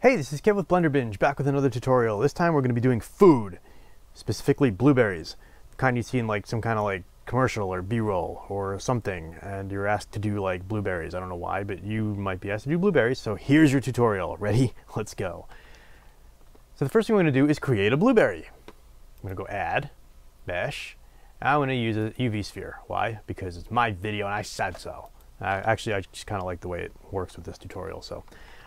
Hey, this is Kev with Blender Binge, back with another tutorial. This time we're going to be doing food, specifically blueberries. The kind you see in like some kind of like commercial or B-roll or something, and you're asked to do like blueberries. I don't know why, but you might be asked to do blueberries, so here's your tutorial. Ready? Let's go. So the first thing we're going to do is create a blueberry. I'm going to go add, mesh, and I'm going to use a UV sphere. Why? Because it's my video and I said so. Actually, I just kind of like the way it works with this tutorial, so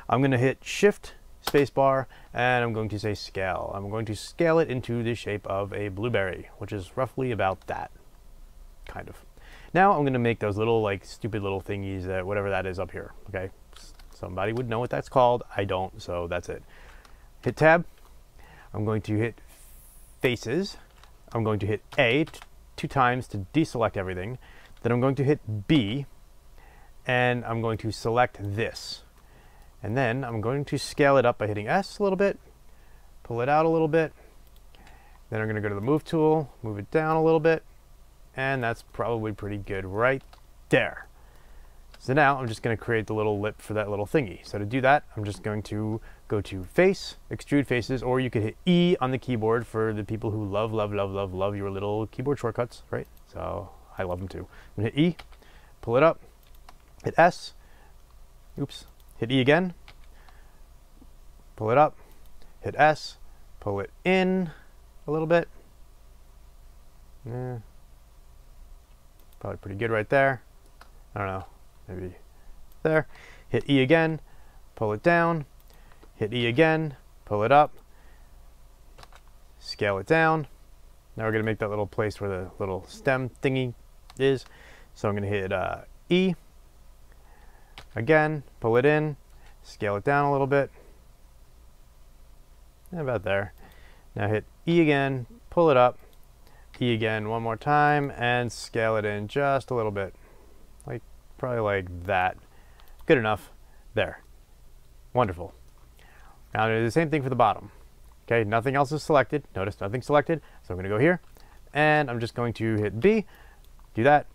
I'm going to hit Shift spacebar, and I'm going to say scale. I'm going to scale it into the shape of a blueberry, which is roughly about that, kind of. Now I'm going to make those little like stupid little thingies, that whatever that is up here. Okay, somebody would know what that's called. I don't, so that's it. Hit tab. I'm going to hit faces. I'm going to hit A two times to deselect everything. Then I'm going to hit B, and I'm going to select this. And then I'm going to scale it up by hitting S a little bit, pull it out a little bit. Then I'm going to go to the move tool, move it down a little bit, and that's probably pretty good right there. So now I'm just going to create the little lip for that little thingy. So to do that, I'm just going to go to Face, Extrude Faces, or you could hit E on the keyboard for the people who love your little keyboard shortcuts, right? So I love them too. I'm going to hit E, pull it up, hit S, oops. Hit E again, pull it up, hit S, pull it in a little bit. Yeah, probably pretty good right there. I don't know, maybe there. Hit E again, pull it down, hit E again, pull it up, scale it down. Now we're going to make that little place where the little stem thingy is. So I'm going to hit E. Again, pull it in, scale it down a little bit, about there. Now hit E again, pull it up, E again one more time, and scale it in just a little bit, like probably like that. Good enough. There. Wonderful. Now do the same thing for the bottom. Okay, nothing else is selected. Notice nothing selected, so I'm going to go here, and I'm just going to hit B, do that.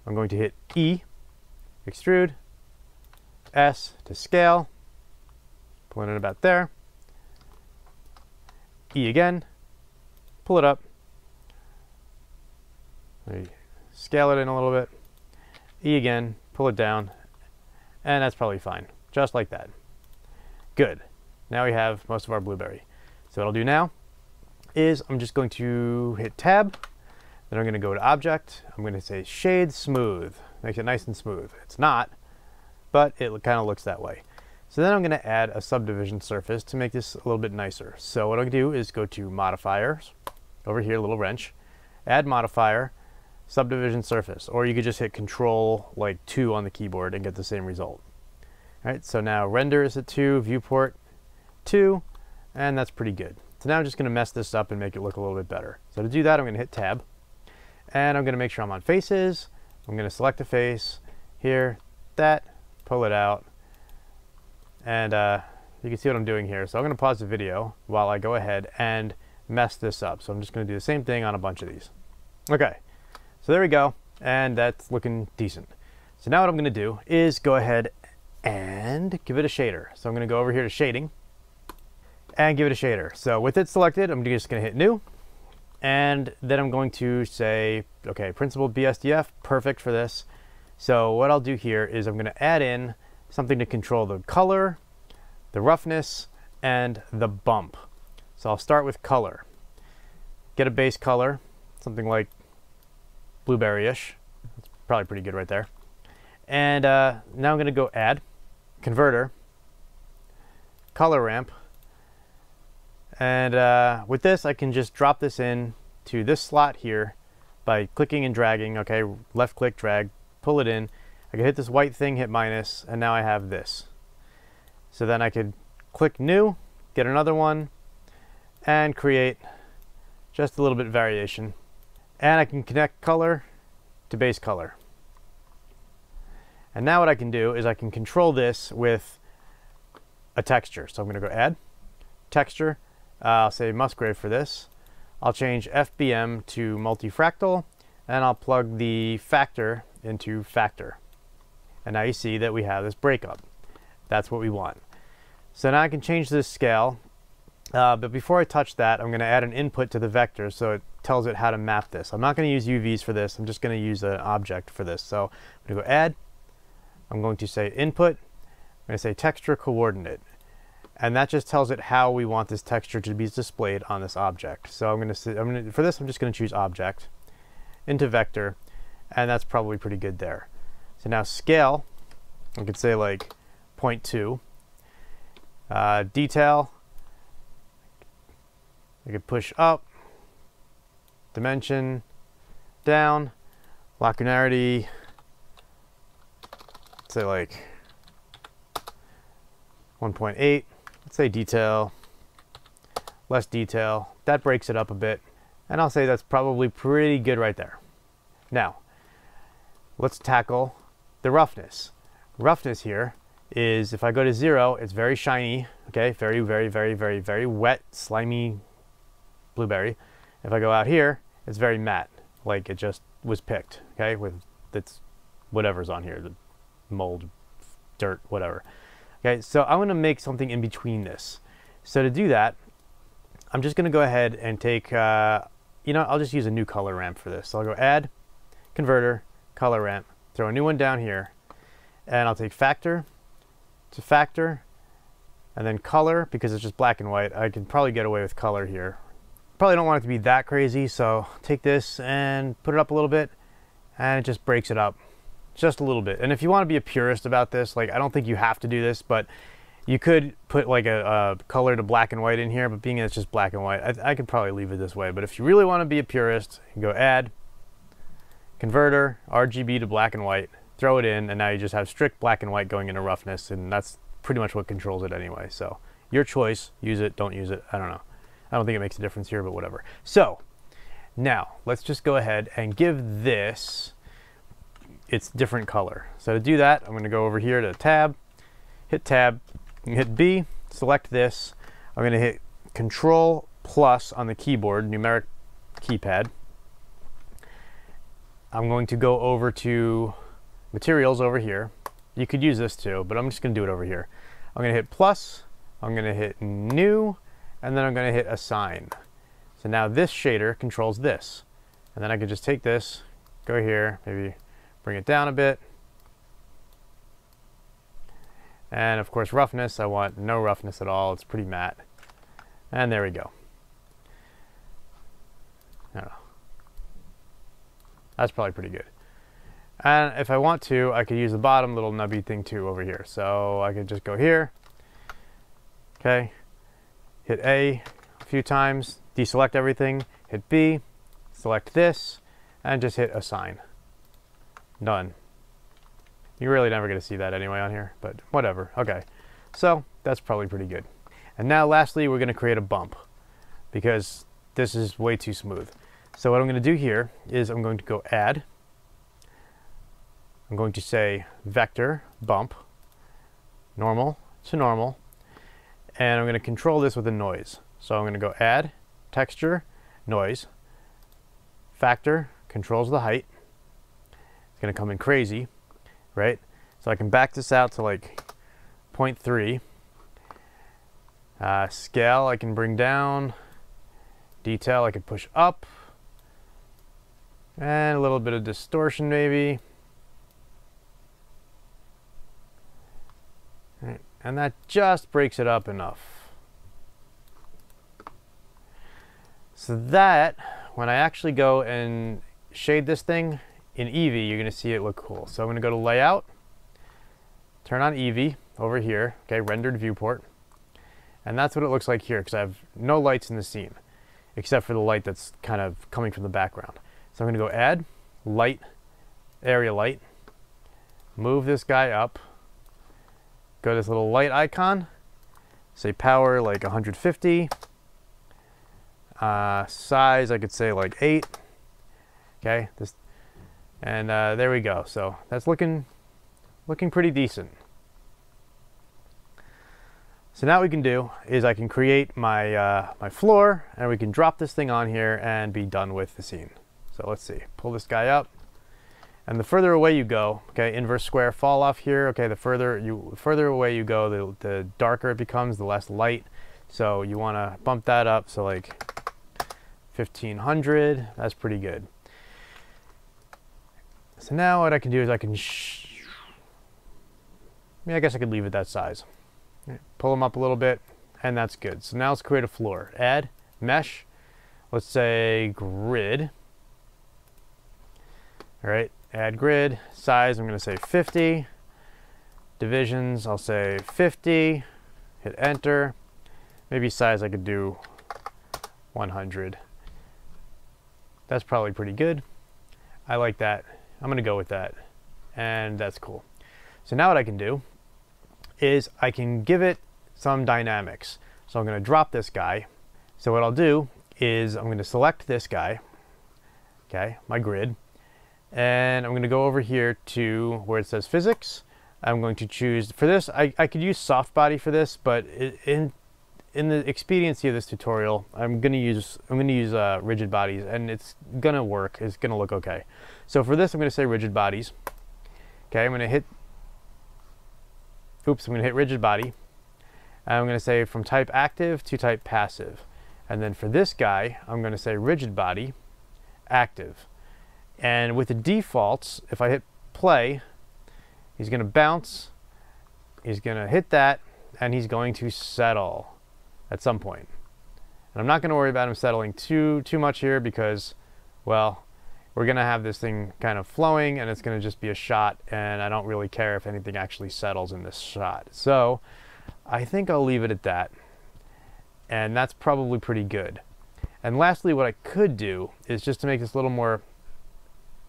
I'm going to hit E, extrude, S to scale, pull it in about there, E again, pull it up, scale it in a little bit, E again, pull it down, and that's probably fine, just like that. Good. Now we have most of our blueberry. So what I'll do now is I'm just going to hit tab, then I'm going to go to object, I'm going to say shade smooth, makes it nice and smooth. It's not, but it kind of looks that way. So then I'm going to add a subdivision surface to make this a little bit nicer. So what I'm going to do is go to modifiers, over here, little wrench, add modifier, subdivision surface, or you could just hit Control like 2 on the keyboard and get the same result. All right, so now render is at 2, viewport 2, and that's pretty good. So now I'm just going to mess this up and make it look a little bit better. So to do that, I'm going to hit tab, and I'm going to make sure I'm on faces. I'm going to select a face here, that, pull it out, and you can see what I'm doing here. So I'm going to pause the video while I go ahead and mess this up. So I'm just going to do the same thing on a bunch of these. Okay, so there we go, and that's looking decent. So now what I'm going to do is go ahead and give it a shader. So I'm going to go over here to shading and give it a shader. So with it selected, I'm just going to hit new, and then I'm going to say, okay, principled BSDF, perfect for this. So what I'll do here is I'm going to add in something to control the color, the roughness, and the bump. So I'll start with color. Get a base color, something like blueberry-ish. That's probably pretty good right there. And now I'm going to go add converter, color ramp, and with this I can just drop this in to this slot here by clicking and dragging. Okay, left click, drag, pull it in. I can hit this white thing, hit minus, and now I have this. So then I could click new, get another one, and create just a little bit of variation. And I can connect color to base color. And now what I can do is I can control this with a texture. So I'm going to go add texture. I'll say Musgrave for this. I'll change FBM to multifractal, and I'll plug the factor into factor. And now you see that we have this breakup. That's what we want. So now I can change this scale, but before I touch that, I'm going to add an input to the vector so it tells it how to map this. I'm not going to use UVs for this, I'm just going to use an object for this. So I'm going to go add, I'm going to say input, I'm going to say texture coordinate, and that just tells it how we want this texture to be displayed on this object. So for this I'm just going to choose object, into vector, and that's probably pretty good there. So now scale, I could say like 0.2. Detail, I could push up, dimension down, locunarity, say like 1.8. Let's say detail, less detail. That breaks it up a bit, and I'll say that's probably pretty good right there. Now, let's tackle the roughness. Roughness here is, if I go to 0, it's very shiny, okay, very, very, very, very, very wet, slimy blueberry. If I go out here, it's very matte, like it just was picked, okay, with its whatever's on here, the mold, dirt, whatever. Okay, so I'm gonna make something in between this. So to do that, I'm just gonna go ahead and take, you know, I'll just use a new color ramp for this. So I'll go add, converter, color ramp, throw a new one down here, and I'll take factor to factor, and then color, because it's just black and white. I can probably get away with color here. Probably don't want it to be that crazy, so take this and put it up a little bit, and it just breaks it up just a little bit. And if you want to be a purist about this, like, I don't think you have to do this, but you could put like a color to black and white in here, but being it's just black and white, I could probably leave it this way. But if you really want to be a purist, you go add, converter, RGB to black and white, throw it in, and now you just have strict black and white going into roughness, and that's pretty much what controls it anyway. So your choice, use it, don't use it, I don't know. I don't think it makes a difference here, but whatever. So now let's just go ahead and give this its different color. So to do that, I'm going to go over here to tab, hit B, select this. I'm going to hit Control plus on the keyboard, numeric keypad. I'm going to go over to materials over here. You could use this too, but I'm just going to do it over here. I'm going to hit plus, I'm going to hit new, and then I'm going to hit assign. So now this shader controls this. And then I can just take this, go here, maybe bring it down a bit. And of course roughness, I want no roughness at all. It's pretty matte. And there we go. I don't know. That's probably pretty good. And if I want to, I could use the bottom little nubby thing too over here. So I could just go here. Okay. Hit A a few times, deselect everything, hit B, select this, and just hit assign. Done. You're really never going to see that anyway on here, but whatever. Okay. So that's probably pretty good. And now lastly, we're going to create a bump because this is way too smooth. So what I'm going to do here is I'm going to go add. I'm going to say vector bump, normal to normal, and I'm going to control this with a noise. So I'm going to go add, texture, noise, factor, controls the height. It's going to come in crazy, right? So I can back this out to like 0.3. Scale I can bring down, detail I can push up, and a little bit of distortion maybe. Right. And that just breaks it up enough. So that, when I actually go and shade this thing in EEVEE, you're going to see it look cool. So I'm going to go to Layout, turn on EEVEE over here, okay, rendered viewport. And that's what it looks like here because I have no lights in the scene, except for the light that's kind of coming from the background. So I'm going to go Add, Light, Area Light, move this guy up, go to this little light icon, say power like 150, size I could say like 8, okay, this, and there we go. So that's looking pretty decent. So now what we can do is I can create my my floor, and we can drop this thing on here and be done with the scene. So let's see, pull this guy up, And the further away you go, okay, inverse square fall off here, okay, the further away you go, the darker it becomes, the less light. So you want to bump that up, so like 1500, that's pretty good. So now what I can do is I can, I guess I could leave it that size. Pull them up a little bit, and that's good. So now let's create a floor. Add, mesh, let's say grid. All right, add grid, size, I'm gonna say 50. Divisions, I'll say 50. Hit enter. Maybe size I could do 100. That's probably pretty good. I like that. I'm gonna go with that. And that's cool. So now what I can do is I can give it some dynamics. So I'm gonna drop this guy. So what I'll do is I'm gonna select this guy, okay, my grid, and I'm gonna go over here to where it says physics. I'm going to choose, for this, I could use soft body for this, but in the expediency of this tutorial, I'm gonna use rigid bodies, and it's gonna work. It's gonna look okay. So for this, I'm gonna say rigid bodies. Okay, I'm gonna hit rigid body. I'm gonna say from type active to type passive. And then for this guy, I'm gonna say rigid body, active. And with the defaults, if I hit play, he's gonna bounce, he's gonna hit that, and he's going to settle at some point. And I'm not gonna worry about him settling too much here because, well, we're gonna have this thing kind of flowing and it's gonna just be a shot, and I don't really care if anything actually settles in this shot. So I think I'll leave it at that. And that's probably pretty good. And lastly, what I could do is, just to make this a little more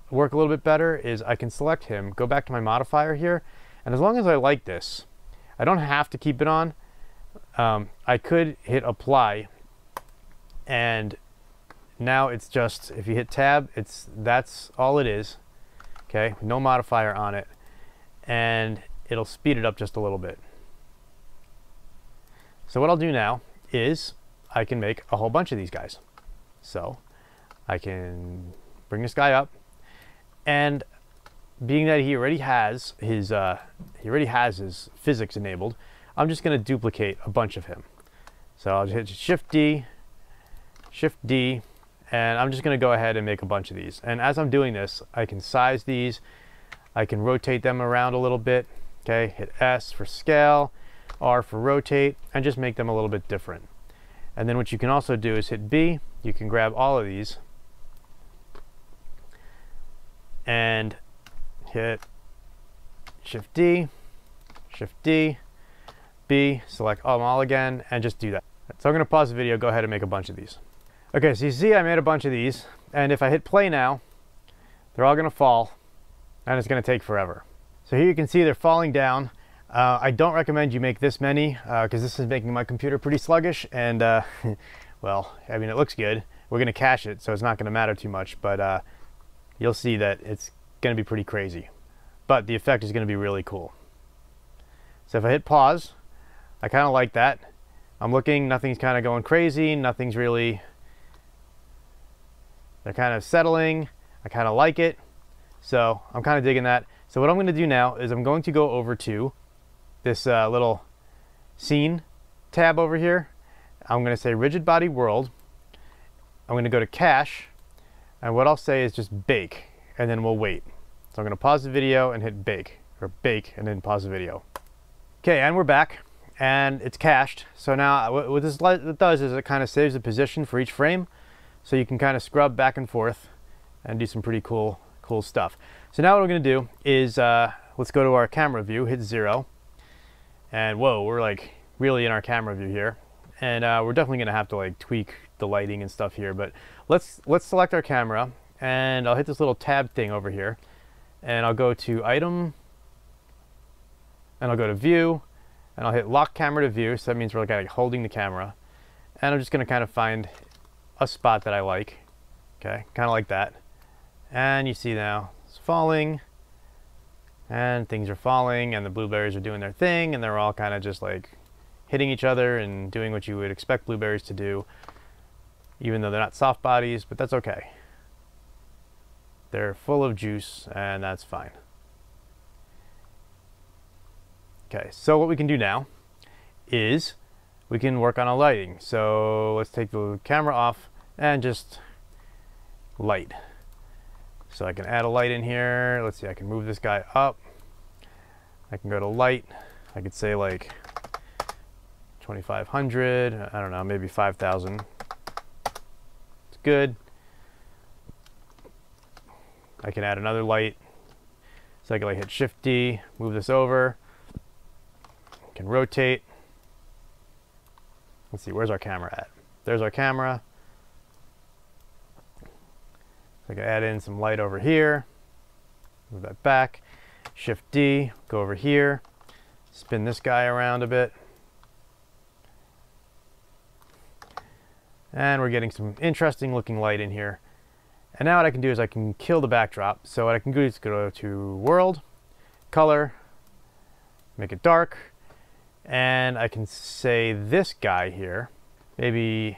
work a little bit better, is I can select him, go back to my modifier here, and as long as I like this, I don't have to keep it on. I could hit apply, and now it's just, if you hit tab, that's all it is. Okay, no modifier on it, and it'll speed it up just a little bit. So what I'll do now is I can make a whole bunch of these guys. So I can bring this guy up, and being that he already has his physics enabled, I'm just going to duplicate a bunch of him. So I'll just hit Shift D, and I'm just going to go ahead and make a bunch of these. And as I'm doing this, I can size these, I can rotate them around a little bit. Okay, hit S for scale, R for rotate, and just make them a little bit different. And then what you can also do is hit B. You can grab all of these and hit Shift D, B, select them all again, and just do that. So I'm going to pause the video, go ahead and make a bunch of these. Okay, so you see I made a bunch of these, and if I hit play now, they're all going to fall, and it's going to take forever. So here you can see they're falling down. I don't recommend you make this many because this is making my computer pretty sluggish, and well, I mean, it looks good. We're going to cache it, so it's not going to matter too much, but you'll see that it's going to be pretty crazy. But the effect is going to be really cool. So if I hit pause, I kind of like that. I'm looking, nothing's kind of going crazy, nothing's really, they're kind of settling. I kind of like it, so I'm kind of digging that. So what I'm going to do now is I'm going to go over to this little scene tab over here. I'm going to say rigid body world. I'm going to go to cache, and what I'll say is just bake, and then we'll wait. So I'm going to pause the video and hit bake, or bake, and then pause the video. Okay, and we're back, and it's cached. So now what this does is it kind of saves the position for each frame, so you can kind of scrub back and forth and do some pretty cool stuff. So now what we're going to do is let's go to our camera view, hit 0, and whoa, we're like really in our camera view here, and we're definitely going to have to like tweak the lighting and stuff here, but let's select our camera, and I'll hit this little tab thing over here, and I'll go to item, and I'll go to view, and I'll hit lock camera to view, so that means we're like holding the camera, and I'm just going to kind of find a spot that I like. Okay, kind of like that. And you see now it's falling, and things are falling, and the blueberries are doing their thing, and they're all kind of just like hitting each other and doing what you would expect blueberries to do, even though they're not soft bodies, but that's okay. They're full of juice, and that's fine. Okay, so what we can do now is we can work on a lighting. So let's take the camera off and just light. So I can add a light in here. Let's see, I can move this guy up. I can go to light. I could say like 2500, I don't know, maybe 5000. It's good. I can add another light. So I can like hit Shift D, move this over. I can rotate. Let's see, where's our camera at? There's our camera. So I can add in some light over here. Move that back. Shift D, go over here. Spin this guy around a bit. And we're getting some interesting looking light in here. And now what I can do is I can kill the backdrop. So what I can do is go to World, Color, make it dark. And I can say this guy here, maybe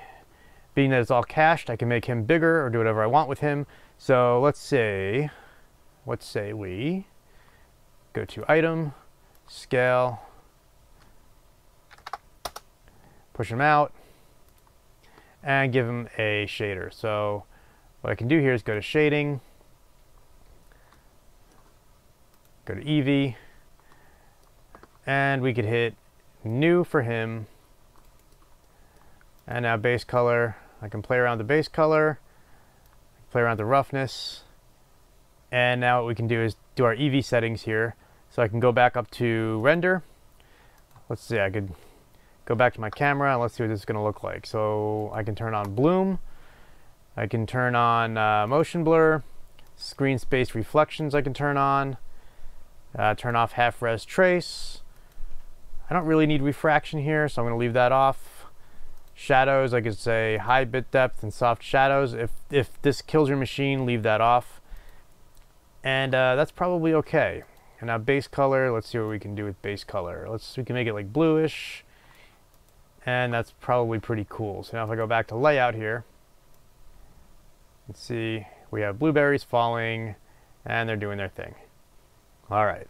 being that it's all cached, I can make him bigger or do whatever I want with him. So let's say we go to Item, Scale, push him out, and give him a shader. So what I can do here is go to Shading, go to EEVEE, and we could hit New for him. And now base color, I can play around the base color, play around the roughness, and now what we can do is do our EEVEE settings here. So I can go back up to render. Let's see, I could go back to my camera and let's see what this is going to look like. So I can turn on bloom, I can turn on motion blur, screen space reflections I can turn on, turn off half res trace. I don't really need refraction here, so I'm going to leave that off. Shadows, I could say high bit depth and soft shadows. If this kills your machine, leave that off. And that's probably okay. And now base color, let's see what we can do with base color. We can make it like bluish. And that's probably pretty cool. So now if I go back to layout here, let's see, we have blueberries falling and they're doing their thing. All right,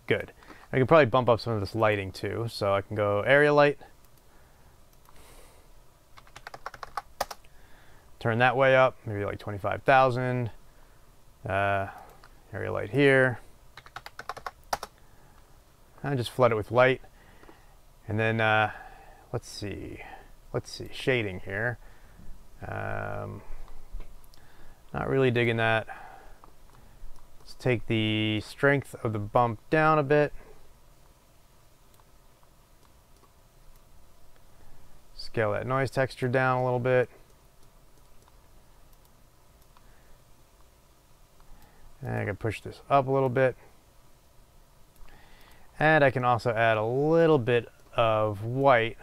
good. I can probably bump up some of this lighting too. So I can go area light, turn that way up, maybe like 25,000. Area light here. And just flood it with light. And then let's see, shading here. Not really digging that. Let's take the strength of the bump down a bit. Scale that noise texture down a little bit. And I can push this up a little bit. And I can also add a little bit of white.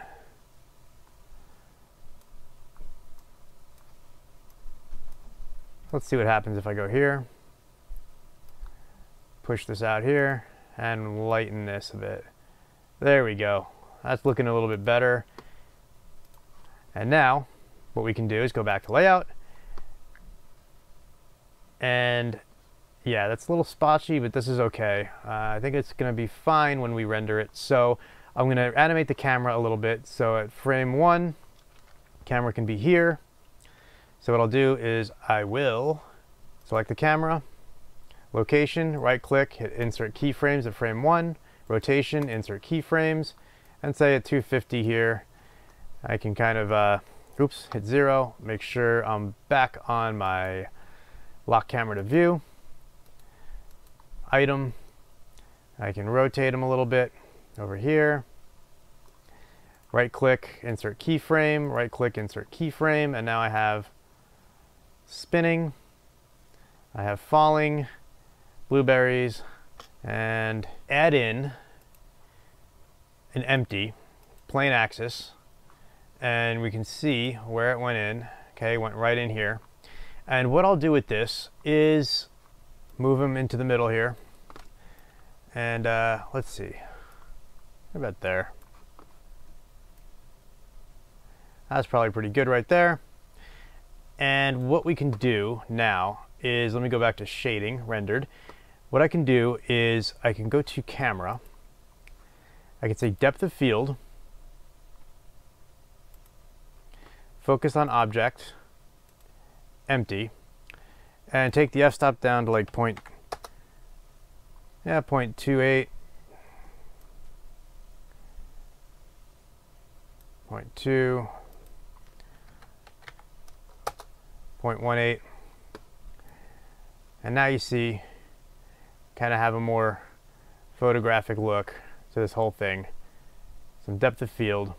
Let's see what happens if I go here. Push this out here and lighten this a bit. There we go. That's looking a little bit better. And now what we can do is go back to layout. And yeah, that's a little spotchy, but this is okay. I think it's going to be fine when we render it. So I'm going to animate the camera a little bit. So at frame 1, camera can be here. So what I'll do is I will select the camera, location, right click, hit insert keyframes at frame 1, rotation, insert keyframes, and say at 250 here. I can kind of, hit 0, make sure I'm back on my lock camera to view. Item, I can rotate them a little bit over here. Right click, insert keyframe, right click, insert keyframe, and now I have spinning, I have falling, blueberries, and add in an empty plain axis, and we can see where it went in. Okay, went right in here. And what I'll do with this is move them into the middle here. And let's see, about there. That's probably pretty good right there. And what we can do now is, let me go back to shading, rendered. What I can do is I can go to camera. I can say depth of field, focus on object, empty, and take the f-stop down to like 0.28, 0.2, 0.18, and now you see kind of have a more photographic look to this whole thing. Some depth of field.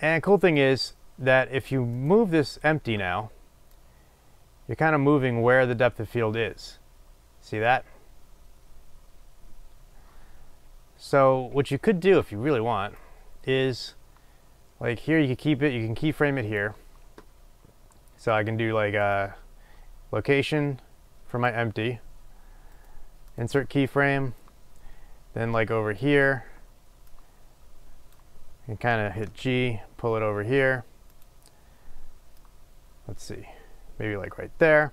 And cool thing is that if you move this empty now, you're kind of moving where the depth of field is. See that? So what you could do if you really want is, like here you can keep it, you can keyframe it here. So I can do like a location for my empty, insert keyframe, then like over here, you kind of hit G, pull it over here. Let's see, maybe like right there.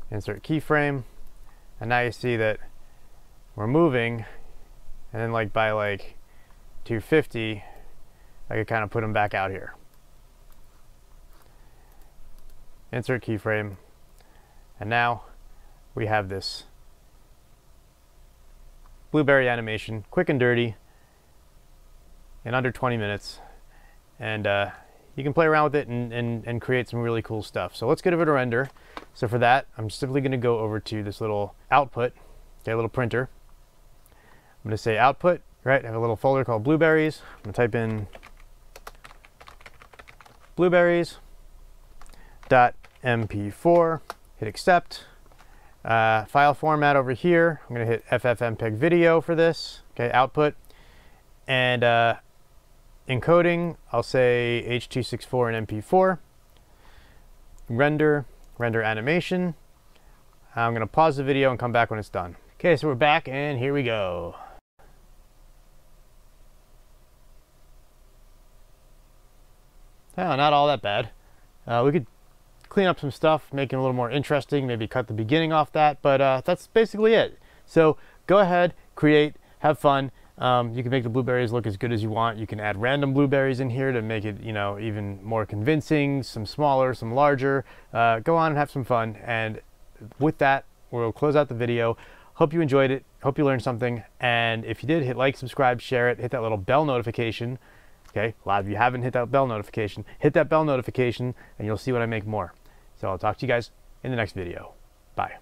Insert keyframe, and now you see that we're moving, and then like by like 250, I could kind of put them back out here. Insert keyframe, and now we have this blueberry animation, quick and dirty, in under 20 minutes, and you can play around with it and create some really cool stuff. So let's give it a render. So for that, I'm simply going to go over to this little output, okay, a little printer. I'm going to say output, right? I have a little folder called blueberries. I'm going to type in blueberries.mp4, hit accept. File format over here, I'm going to hit FFmpeg video for this, okay, output. And encoding, I'll say H.264 and MP4. Render animation. I'm going to pause the video and come back when it's done. Okay, so we're back and here we go. Oh, not all that bad. We could clean up some stuff, make it a little more interesting, maybe cut the beginning off that, but that's basically it. So go ahead, create, have fun. You can make the blueberries look as good as you want. You can add random blueberries in here to make it, you know, even more convincing, some smaller, some larger. Go on and have some fun. And with that, we'll close out the video. Hope you enjoyed it. Hope you learned something. And if you did, hit like, subscribe, share it, hit that little bell notification. Okay, a lot of you haven't hit that bell notification. Hit that bell notification and you'll see when I make more. So I'll talk to you guys in the next video. Bye.